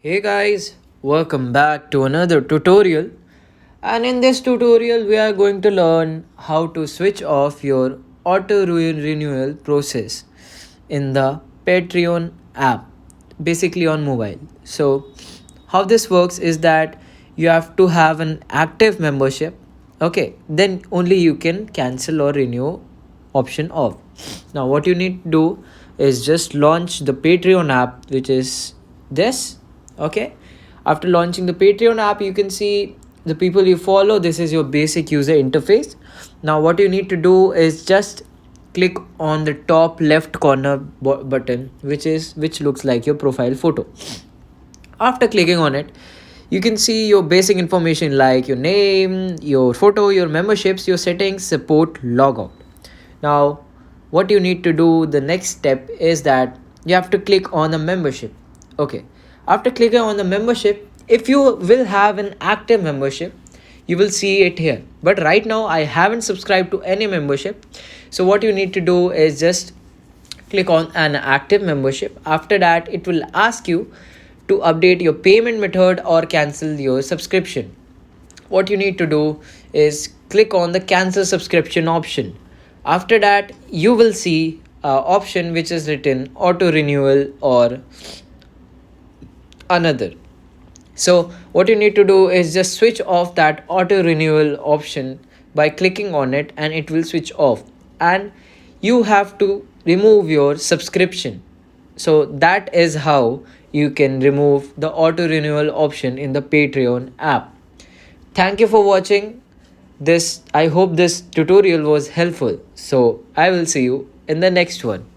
Hey guys, welcome back to another tutorial. And in this tutorial, we are going to learn how to switch off your auto renewal process in the Patreon app, basically on mobile. So, how this works is that you have to have an active membership. Okay, then only you can cancel or renew option off. Now, what you need to do is just launch the Patreon app, which is this. Okay, after launching the Patreon app, you can see the people you follow. This is your basic user interface. Now, what you need to do is just click on the top left corner button, which looks like your profile photo. After clicking on it, you can see your basic information like your name, your photo, your memberships, your settings, support, logout. Now, what you need to do, the next step is that you have to click on the membership. Okay, after clicking on the membership, if you will have an active membership, you will see it here. But right now, I haven't subscribed to any membership. So, what you need to do is just click on an active membership. After that, it will ask you to update your payment method or cancel your subscription. What you need to do is click on the cancel subscription option. After that, you will see option which is written auto renewal or another. So what you need to do is just switch off that auto renewal option by clicking on it, and it will switch off, and you have to remove your subscription. So that is how you can remove the auto renewal option in the Patreon app. Thank you for watching this. I hope this tutorial was helpful. So I will see you in the next one.